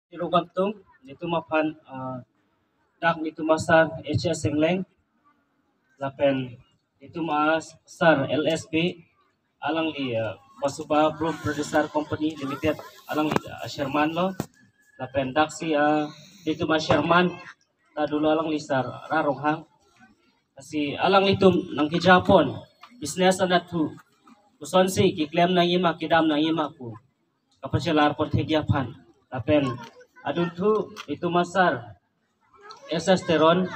Tirugantung nito mapan dak nito masar HS Sengleng lapen nito masar LSB alang di Basuba Group Producer Company Limited alang di Sherman lo lapen dak si nito mas Sherman ta dulu alang lisar rarong hang kasi alang nito nang ki Japon business na tu kuson si kiklem na yima kidam na yima ku kapacelar por tegiapan lapen adun tu itu masar testosteron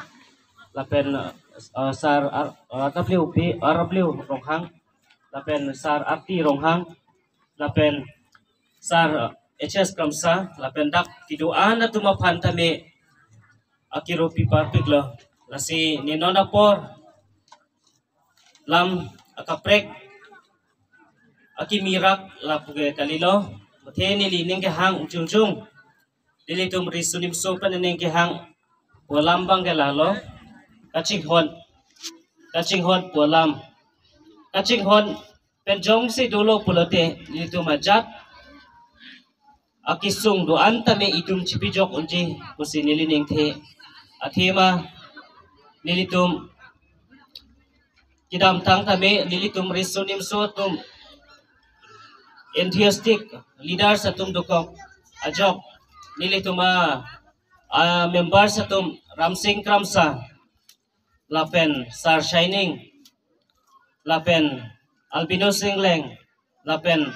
lapen sar RWP RW ronghang lapen sar arti ronghang lapen sar HS kamsa lapen dak kiduan na tumapan tame akiro pipa piglo lasi ninona por lam akaprek akimirak lapuge kalilo mateni lining ke hang ujung-ujung dilitum risunim sopan neng ke hang walambang ke lalo kacing hon walam kacing hon penjong si dulu pulote dilitum ajat akisung do antame itum cipijok unji kusi nilining the athema nilitum kidam tang tame nilitum risunim sotum enthusiastic leader satum dukok ajok nilituma member satum Ramsing Kramsa lapen Sar Shining lapen Albino Singleng lapen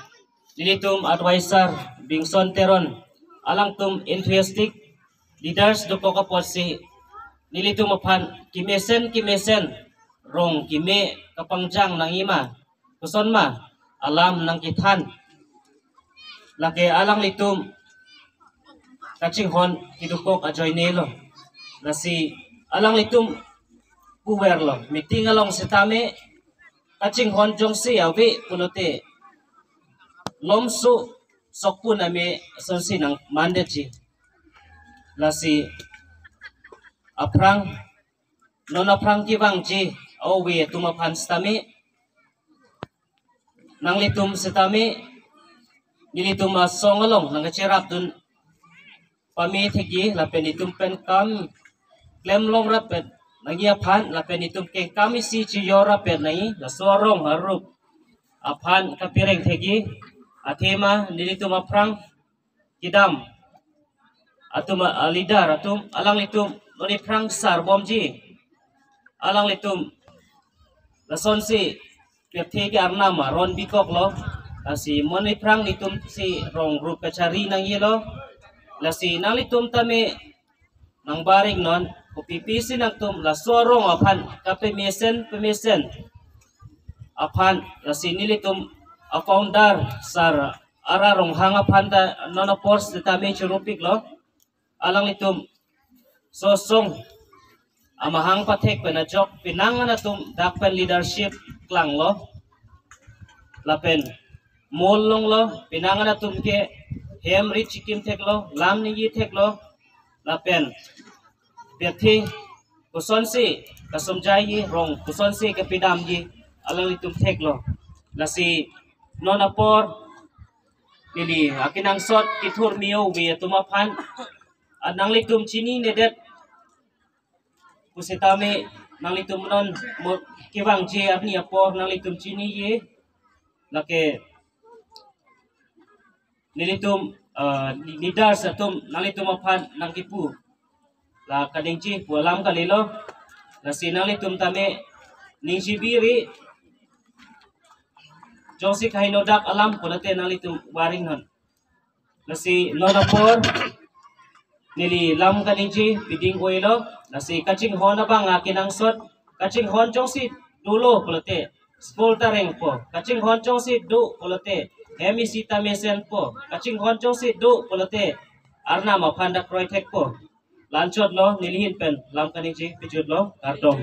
nilitum advisor Bingson Teron alang tum enthusiastic leaders dukok aposi nilitum apan kimesen rong kime kapangjang nang ima kuson ma alam nang kithan laki alang litum kacing hon kidukok ajoy nelo nasi alang litum puwer lo meeting along setame kacing hon jong si awi punote lomsu sokpun ame sonsi nang mandeji lasi aprang non aprang kibang ji awi tumapan stame nang litum setame nilitum songalong nang cerap dun pami thegi lapen itum pen kam klem long rapet nangia phan lapen itum ke kami si ciyo rapet nai la sorong harup aphan kapireng thegi athema nilitum aprang kidam atum leader atum alang litum noni prang sar bomji alang litum la sonsi Thegi arnama ron bikok lo asi moni prang nitum si rong rup kacari nang yelo lasi nang litum tame nang baring non kupipisi nang tum la sorong aphan pemesen aphan lasi nilitum a founder sar ara rong hanga phanda nona pors tame churupik lo alang litum sosong amahang pathek pena jok pinangana tum dakpen leadership klang lo lapen mol long lo pinangana tum ke hem ri chikim thek lo lam ni yi thek lo lapen bethi kuson si kasomjai yi rong kuson si ke pidam yi alang litum thek lo lasi nona por lili akinang sot kithur mio wi tumaphan anang litum chini nedet kusitame nang litum non kiwang je apni apor nang litum chini ye lake nilitum leader satum nang litum aphan nang kipu la kadingchi pualam kalilo la sinang litum tame ningsi biri josi kaino dak alam kulate nang litum waring non lasi nonapor nili lam kadingchi piding oilo nasi kacing hon abang akinang sot kacing hon jongsi dulo kulate school tareng po kacing hon jongsi du kulate hemi sita mesen po kacing hon jongsi du kulate arna ma phanda kroy thek po lanchot lo nilihin pen lam kadingchi pijut lo kartong